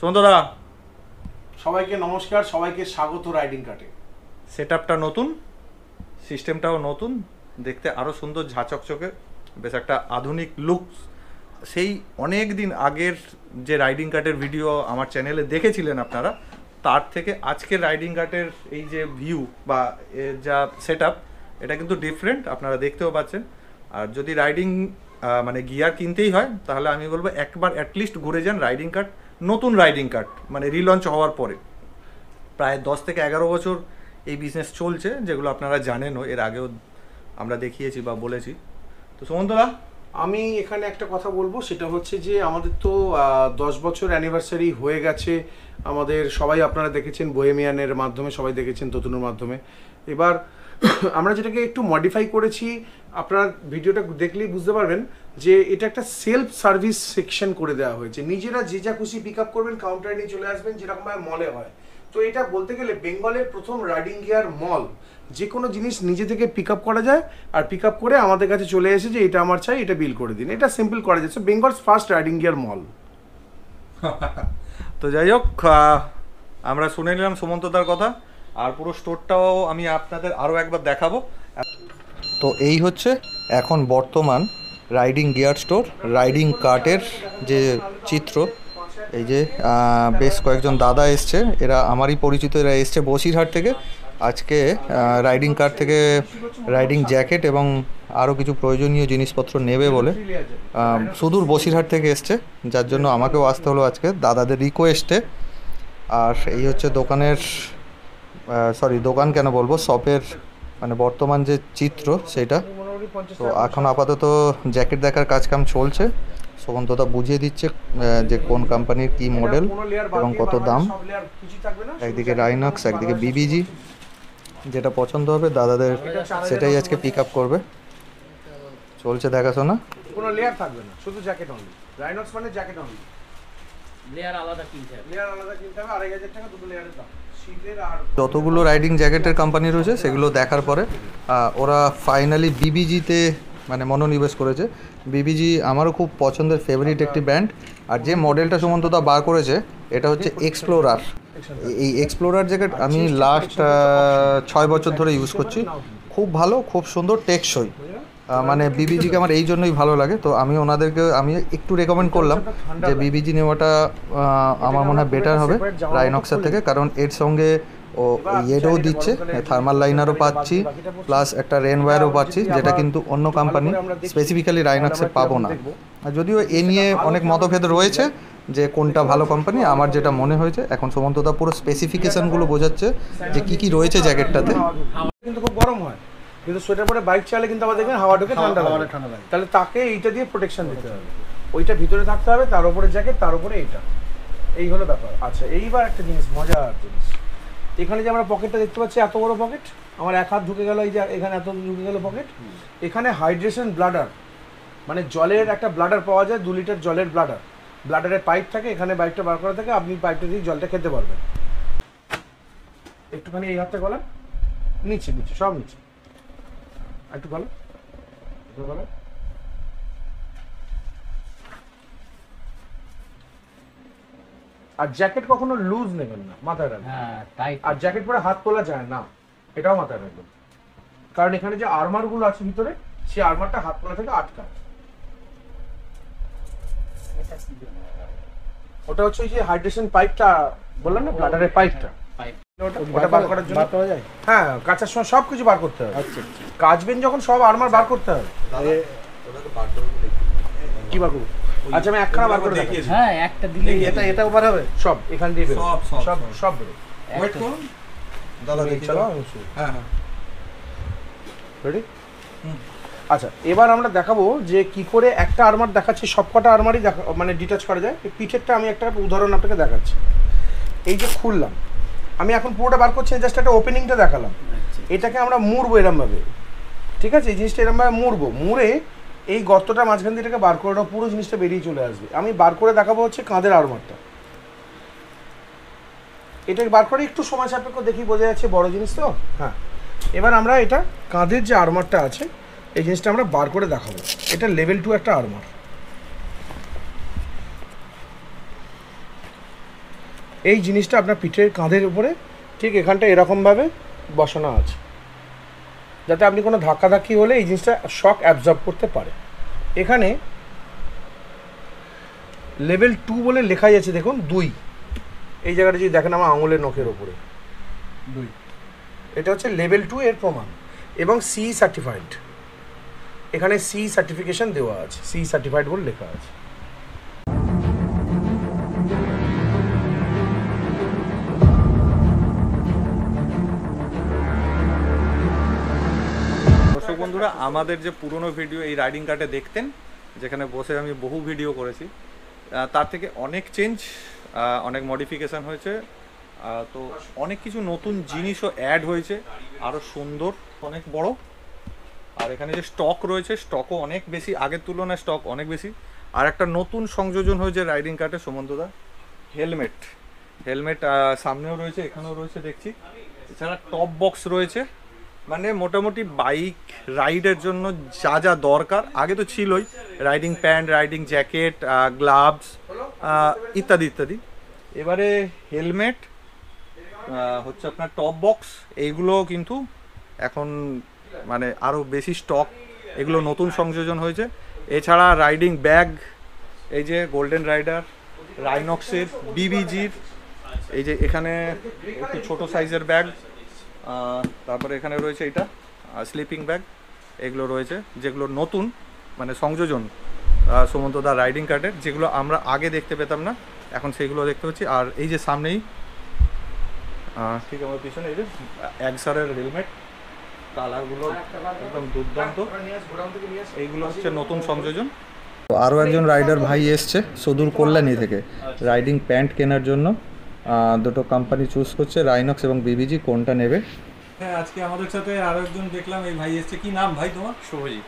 সুমন্তদা, সবাইকে নমস্কার, সবাইকে স্বাগত রাইডিং কাটে। সেটআপটা নতুন, সিস্টেমটাও নতুন, দেখতে আরও সুন্দর ঝাঁচকচকে, বেশ একটা আধুনিক লুকস। সেই অনেক দিন আগের যে রাইডিং কাটের ভিডিও আমার চ্যানেলে দেখেছিলেন আপনারা, তার থেকে আজকের রাইডিং কাটের এই যে ভিউ বা যা সেটআপ, এটা কিন্তু ডিফারেন্ট, আপনারা দেখতেও পাচ্ছেন। আর যদি রাইডিং মানে গিয়ার কিনতেই হয়, তাহলে আমি বলবো একবার অ্যাটলিস্ট ঘুরে যান রাইডিং কাট, নতুন রাইডিং কাট মানে রিলঞ্চ হওয়ার পরে। প্রায় 10 থেকে 11 বছর এই বিজনেস চলছে, যেগুলো আপনারা জানেনও, এর আগেও আমরা দেখিয়েছি বা বলেছি। তো সুমন্তদা, আমি এখানে একটা কথা বলবো, সেটা হচ্ছে যে আমাদের তো 10 বছর অ্যানিভার্সারি হয়ে গেছে। আমাদের সবাই আপনারা দেখেছেন বোহেমিয়ানের মাধ্যমে, সবাই দেখেছেন ততুনুর মাধ্যমে। এবার আমরা যেটাকে একটু মডিফাই করেছি, আপনারা ভিডিওটা দেখলেই বুঝতে পারবেন যে এটা একটা সেলফ সার্ভিস সেকশন করে দেওয়া হয়েছে। নিজেরা যে যা খুশি পিক আপ করবেন, কাউন্টারে নিয়ে চলে আসবেন, যেরকমভাবে মলে হয়। তো এটা বলতে গেলে বেঙ্গলের প্রথম রাইডিং গিয়ার মল। যে কোনো জিনিস নিজে থেকে পিক আপ করা যায়, আর পিক আপ করে আমাদের কাছে চলে এসে যে এটা আমার চাই, এটা বিল করে দিন। এটা সিম্পল করা যাচ্ছে, বেঙ্গলস ফার্স্ট রাইডিং গিয়ার মল। তো যাই হোক, আমরা শুনে নিলাম সুমন্তদার কথা, আর পুরো স্টোরটাও আমি আপনাদের আরও একবার দেখাবো। তো এই হচ্ছে এখন বর্তমান রাইডিং গিয়ার স্টোর, রাইডিং কার্টের যে চিত্র। এই যে বেশ কয়েকজন দাদা এসছে, এরা আমারই পরিচিত, এরা এসছে বসিরহাট থেকে। আজকে রাইডিং কার্ট থেকে রাইডিং জ্যাকেট এবং আরও কিছু প্রয়োজনীয় জিনিসপত্র নেবে বলে সুদূর বসিরহাট থেকে এসছে, যার জন্য আমাকেও আসতে হলো আজকে দাদাদের রিকোয়েস্টে। আর এই হচ্ছে দোকানের দোকান কেন বলবো, শপের মানে বর্তমান যে চিত্র সেটা। তো এখন আপাতত জ্যাকেট দেখার কাজকাম চলছে, সুমন্তদা বুঝিয়ে দিচ্ছে যে কোন কোম্পানির কি মডেল এবং কত দাম। একদিকে রাইনক্স, একদিকে বিবিজি, যেটা পছন্দ হবে দাদাদের সেটাই আজকে পিক আপ করবে। চলছে দেখাশোনা। কোনো লেয়ার থাকবে না, শুধু জ্যাকেট অনলি। রাইনক্স মানে জ্যাকেট অনলি, লেয়ার আলাদা কিনতে হবে, 2500 টাকা দুটো লেয়ারের দাম। যতগুলো রাইডিং জ্যাকেটের কোম্পানি রয়েছে সেগুলো দেখার পরে ওরা ফাইনালি বিবিজিতে মানে মনোনিবেশ করেছে। বিবিজি আমারও খুব পছন্দের ফেভারিট একটি ব্র্যান্ড। আর যে মডেলটা সুমন্তদা বার করেছে এটা হচ্ছে এক্সপ্লোরার। এই এক্সপ্লোরার জ্যাকেট আমি লাস্ট 6 বছর ধরে ইউজ করছি, খুব ভালো, খুব সুন্দর, টেকসই। মানে বিবিজিকে আমার এই জন্যই ভালো লাগে। তো আমি ওনাদেরকে একটু রেকমেন্ড করলাম যে বিবিজি নেওয়াটা আমার মনে হয় বেটার হবে রাইনক্সের থেকে, কারণ এর সঙ্গে ও ইয়েটাও দিচ্ছে, থার্মাল লাইনারও পাচ্ছি, প্লাস একটা রেন ওয়্যারও পাচ্ছি, যেটা কিন্তু অন্য কোম্পানি স্পেসিফিক্যালি রাইনক্সে পাবো না। যদিও এ নিয়ে অনেক মতভেদ রয়েছে যে কোনটা ভালো কোম্পানি। আমার যেটা মনে হয়েছে, এখন সুমন্তদা পুরো স্পেসিফিকেশনগুলো বোঝাচ্ছে যে কী কী রয়েছে জ্যাকেটটাতে। কিন্তু খুব গরম হয়, কিন্তু সোয়েটার পরে বাইক চালালে কিন্তু আবার দেখবেন হাওয়া ঢুকে ঠান্ডা লাগে, তাহলে তাকে এইটা দিয়ে প্রোটেকশন দিতে হবে। ওইটা ভিতরে থাকতে হবে, তার উপরে জ্যাকেট, তার উপরে এইটা, এই হলো ব্যাপার। আচ্ছা, এইবার একটা জিনিস, মজার জিনিস, এখানে যে আমরা পকেটটা দেখতে পাচ্ছি, এত বড় পকেট, আমার এক হাত ঢুকে গেল, এই যে এখানে এত ঢুকে গেল পকেট। এখানে হাইড্রেশন ব্লাডার, মানে জলের একটা ব্লাডার পাওয়া যায়, 2 লিটার জলের ব্লাডার, ব্লাডারের পাইপ থাকে, এখানে বাইকটা বার করা থাকে, আপনি পাইপটা দিয়ে জলটা খেতে পারবেন। একটুখানি এই হাতটা গলান, নিচে নিচে সব নিচে, একটু গলা, একটু গলা। আর জ্যাকেট কখনো লুজ নেবেন না, মাথায় রাখবেন। আর জ্যাকেট পরে হাত তোলা যায় না, এটাও মাথায় রাখবেন, কারণ এখানে যে আর্মার গুলো আছে ভিতরে, সেই আর্মারটা হাত তোলা থেকে আটকায়। ওটা হচ্ছে ওই যে হাইড্রেশন পাইপটা বললাম না, ব্লাডারের পাইপটা, ওটা বার করার জন্য পাওয়া যায়। হ্যাঁ, কাচার সময় সব কিছু বার করতে হবে। আচ্ছা, কাচবেন যখন সব আর্মার বার করতে হবে। কি বার করব? আচ্ছা, আমি একখানা বার করে দেখাচ্ছি। হ্যাঁ, একটা দিলে এটা বার হবে, সব এখান দিয়ে বের হবে, সব বের হবে। ওয়েট করুন দাদা, দেখি চলো। হ্যাঁ হ্যাঁ, রেডি। আচ্ছা, এবার আমরা দেখাবো যে কি করে একটা আর্মার দেখাচ্ছি, সবকটা আর্মারই মানে ডিটাচ করা যায়। পিঠেরটা আমি একটা উদাহরণ আপনাকে দেখাচ্ছি। এই যে খুললাম, আমি এখন পুরোটা বার করছি, জাস্ট একটা ওপেনিংটা দেখালাম। এটাকে আমরা মুড়বো এরমভাবে, ঠিক আছে? এই জিনিসটা এরমভাবে মুড়বো, মুড়ে এই গর্তটা মাঝখান দিয়ে এটাকে বার করে দাও, পুরো জিনিসটা বেরিয়ে চলে আসবে। আমি বার করে দেখাবো হচ্ছে কাঁধের আর্মারটা। এটাকে বার করে একটু সময় সাপেক্ষ দেখি, বোঝা যাচ্ছে বড় জিনিস তো। হ্যাঁ, এবার আমরা এটা কাঁধের যে আর্মারটা আছে, এই জিনিসটা আমরা বার করে দেখাবো। এটা লেভেল 2 একটা আর্মার। এই জিনিসটা আপনার পিঠের কাঁধের উপরে ঠিক এখানটা এরকমভাবে বসানো আছে, যাতে আপনি কোনো ধাক্কাধাক্কি হলে এই জিনিসটা শক অ্যাবজর্ব করতে পারে। এখানে লেভেল 2 বলে লেখাই আছে, দেখুন 2, এই জায়গাটা যদি দেখেন আমার আঙুলের নখের ওপরে 2, এটা হচ্ছে লেভেল 2 এর প্রমাণ, এবং সি সার্টিফাইড, এখানে সি সার্টিফিকেশন দেওয়া আছে, সি সার্টিফাইড বলে লেখা আছে। দর্শক বন্ধুরা, আমাদের যে পুরনো ভিডিও এই রাইডিং কার্টে দেখতেন, যেখানে বসে আমি বহু ভিডিও করেছি, তার থেকে অনেক চেঞ্জ, অনেক মডিফিকেশান হয়েছে। তো অনেক কিছু নতুন জিনিসও অ্যাড হয়েছে, আরও সুন্দর, অনেক বড়। আর এখানে যে স্টক রয়েছে, স্টকও অনেক বেশি, আগের তুলনায় স্টক অনেক বেশি। আর একটা নতুন সংযোজন হয়েছে রাইডিং কার্টে সুমন্তদা, হেলমেট। হেলমেট সামনেও রয়েছে, এখানেও রয়েছে দেখছি। এছাড়া টপ বক্স রয়েছে, মানে মোটামুটি বাইক রাইডের জন্য যা যা দরকার, আগে তো ছিলই, riding pant, riding jacket, gloves ইত্যাদি ইত্যাদি। এবারে হেলমেট হচ্ছে আপনার টপ বক্স, এইগুলো কিন্তু এখন মানে আরও বেশি স্টক, এগুলো নতুন সংযোজন হয়েছে। এছাড়া রাইডিং ব্যাগ, এই যে গোল্ডেন রাইডার, রাইনক্সের, বিবিজির, এই যে এখানে একটু ছোটো সাইজের ব্যাগ, তারপরে এখানে রয়েছে এটা স্লিপিং ব্যাগ, এগুলো রয়েছে, যেগুলো নতুন মানে সংযোজন সুমন্তদা রাইডিং কার্টের, যেগুলো আমরা আগে দেখতে পেতাম না, এখন সেগুলো দেখতে পাচ্ছি। আর এই যে সামনেই ঠিক আমার পিছনে এই যে এক্সারের হেলমেট, কালারগুলো একদম দুর্দান্ত, এইগুলো হচ্ছে নতুন সংযোজন। তো আরও একজন রাইডার ভাই এসছে সুদূর কল্যাণী থেকে রাইডিং প্যান্ট কেনার জন্য, দুটো কোম্পানি চুজ করছে, রাইনক্স এবং বিবিজি, কোনটা নেবে। হ্যাঁ, আজকে আমাদের সাথে আরও একজন দেখলাম এই ভাই এসছে। কি নাম ভাই তোমার? শুভজিৎ।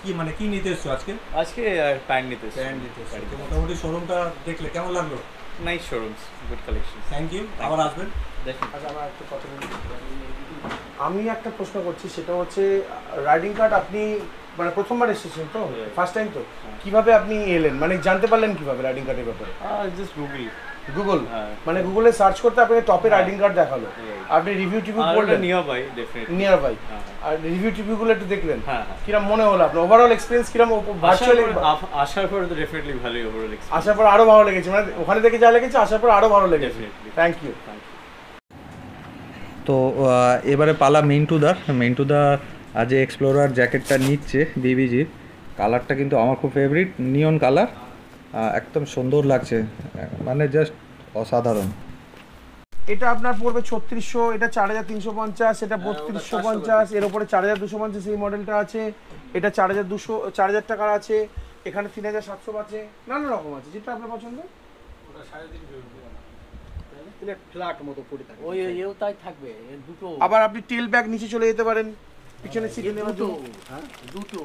কি মানে কি নিতে এসছো আজকে? আজকে প্যান্ট নিতে এসেছি। প্যান্ট নিতে এসছো, তো মোটামুটি শোরুমটা দেখলে কেমন লাগলো? Nice showrooms, good collection. Thank you, আবার আসবেন। দেখুন, আচ্ছা, আমার একটা কথা বলি, আমি একটা প্রশ্ন করছি, সেটা হচ্ছে রাইডিং কার্ড আপনি মানে প্রথমবার এসেছেন তো, ফার্স্ট টাইম তো, কিভাবে আপনি এলেন, মানে জানতে পারলেন কিভাবে রাইডিং কার্ডের ব্যাপারে? Just Google. গুগল, মানে গুগলে সার্চ করতে আপনাকে টপে রাইডিং কার্ড দেখালো, আপনি রিভিউ টিভিউ পড়লেন? Nearby, definitely nearby. আর রিভিউ টিভিউ গুলো একটু দেখলেন? হ্যাঁ। কিরম মনে হলো আপনার ওভারঅল এক্সপেরিয়েন্স কিরম? ভার্চুয়ালি আসার পরে তো ডেফিনেটলি ভালোই ওভারঅল এক্সপেরিয়েন্স। আসার পর আরো ভালো লেগেছে, মানে ওখানে দেখে যা লেগেছে আসার পর আরো ভালো লেগেছে। Thank you. তো এবারে পালা মিন্টুদার। মিন্টুদা আজ এক্সপ্লোরার জ্যাকেটটা নিচ্ছে বিবিজির, কালারটা কিন্তু আমার খুব ফেভারিট, নিয়ন কালার, একদম সুন্দর লাগছে, মানে জাস্ট অসাধারণ। এটা আপনার পড়বে 3600, এটা 4350, এটা 3250, এর উপরে 4250 এই মডেলটা আছে, এটা 4200, 4000 টাকার আছে, এখানে 3700 আছে, নানা রকম আছে, যেটা আপনার পছন্দ। ফ্ল্যাট মতো পড়ে থাকে, ওই এও তাই থাকবে, এর দুটো। আবার আপনি টেল ব্যাগ নিচে চলে যেতে পারেন পিছনে সিটে নেওয়ার জন্য। হ্যাঁ, দুটো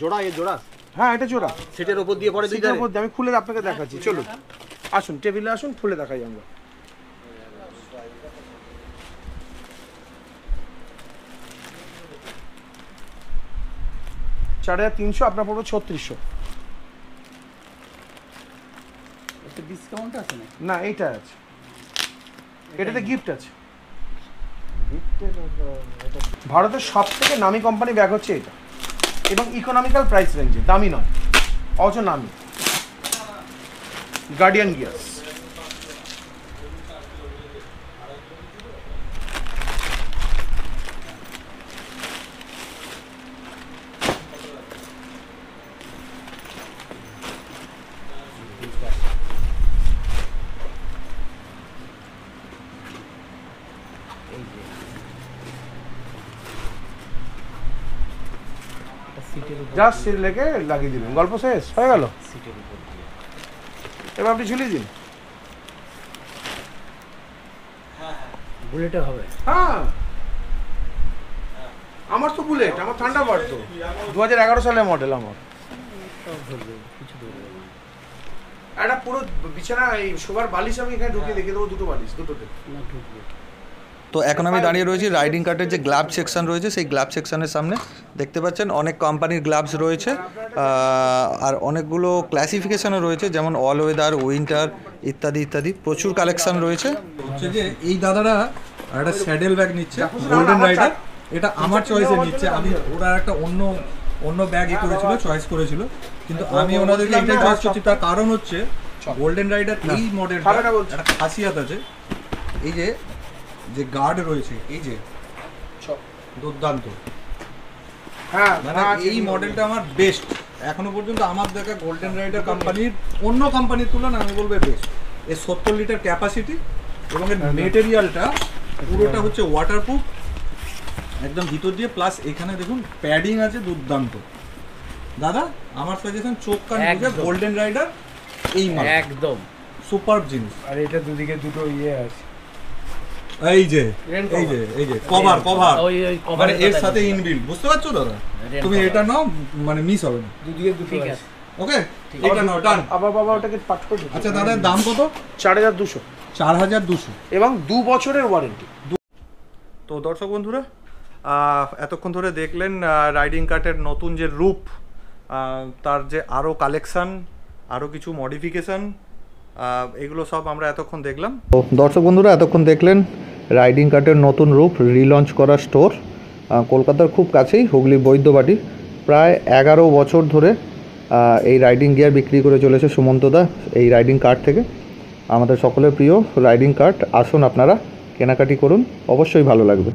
জোড়া, এ জোড়া, হ্যাঁ এটা জোড়া, সেটের উপর দিয়ে পড়ে দুই সিটের উপর দিয়ে। আমি খুলে আপনাকে দেখাচ্ছি, চলুন আসুন, টেবিলে আসুন, খুলে দেখাই আমরা। $4300, আপনার পড়বে 3600। একটা ডিসকাউন্ট আছে না? না, এইটা আছে, এটাতে গিফট আছে। ভারতের সব থেকে নামি কোম্পানি ব্যাগ হচ্ছে এটা, এবং ইকোনমিক্যাল প্রাইস রেঞ্জে, দামি নয়, অথচ নামি। Guardian gears. জাস্ট সিট লেগে লাগিয়ে দিবেন, গল্প শেষ হয়ে গেল। সিটের উপর দিয়ে এবার আপনি ঝুলিয়ে দিন। বুলেটে হবে? হ্যাঁ, আমার তো বুলেট, আমার থান্ডারবার্ড তো 2011 সালের মডেল আমার। কিছু ধরবে না। একটা পুরো বিছানা, এই শোবার বালিশ আমি এখানে ঢুকিয়ে দেখিয়ে দেবো, দুটো বালিশ, দুটোতে। না, ঢুকবে। তো এখন আমি দাঁড়িয়ে রয়েছি রাইডিং কার্টের যে গ্লাভ সেকশন রয়েছে সেই গ্লাভ সেকশনের সামনে। দেখতে পাচ্ছেন অনেক কোম্পানির গ্লাভস রয়েছে, আর অনেকগুলো ক্লাসিফিকেশনও রয়েছে, যেমন অল ওয়েদার, উইন্টার ইত্যাদি ইত্যাদি, প্রচুর কালেকশন রয়েছে। হচ্ছে যে এই দাদারা একটা স্যাডেল ব্যাগ নিচ্ছে গোল্ডেন রাইডার, এটা আমার চয়েসে নিচ্ছে। আমি ওরা একটা অন্য ব্যাগ করেছিল, চয়েস করেছিল, কিন্তু আমি ওনাদেরকে এটাই চয়েস করছি। তার কারণ হচ্ছে গোল্ডেন রাইডার এই মডেলটা একটা খাসিয়াত আছে, এই যে গার্ড রয়েছে, এই যে দুর্দান্ত। হ্যাঁ, মানে এই মডেলটা আমার বেস্ট এখনো পর্যন্ত আমার দেখা গোল্ডেন রাইডার কোম্পানির, অন্য কোম্পানির তুলনায় আমি বলবো বেস্ট। এর 70 লিটার ক্যাপাসিটি এবং এর মেটেরিয়ালটা পুরোটা হচ্ছে ওয়াটারপ্রুফ একদম ভিতর দিয়ে, প্লাস এখানে দেখুন প্যাডিং আছে দুর্দান্ত। দাদা আমার সাজেশন চোখ কান বুঝে গোল্ডেন রাইডার এই মাল একদম সুপারব জিনিস। আর এটা দুদিকে দুটো আছে, এই যে কভার ওই মানে এর সাথে ইনবিল্ট, বুঝতে পারছো দাদা? তুমি এটা নাও, মানে মিস হবে না, দুদিকে দুটো ঠিক আছে। আছে। ওকে এটা নাও, ডান। আবার বাবা ওটাকে পাঠ করে দিন। আচ্ছা দাদার দাম কত? 4200 4200 এবং 2 বছরের ওয়ারেন্টি। তো দর্শক বন্ধুরা, এতক্ষণ ধরে দেখলেন রাইডিং কার্টের নতুন যে রূপ, তার যে আরও কালেকশান, আরও কিছু মডিফিকেশান, এগুলো সব আমরা এতক্ষণ দেখলাম। তো দর্শক বন্ধুরা এতক্ষণ দেখলেন রাইডিং কার্টের নতুন রূপ, রিলঞ্চ করা স্টোর কলকাতার খুব কাছেই, হুগলি বৈদ্যবাটি। প্রায় 11 বছর ধরে এই রাইডিং গিয়ার বিক্রি করে চলেছে সুমন্তদা এই রাইডিং কার্ট থেকে। আমাদের সকলের প্রিয় রাইডিং কার্ট, আসুন আপনারা কেনাকাটি করুন, অবশ্যই ভালো লাগবে।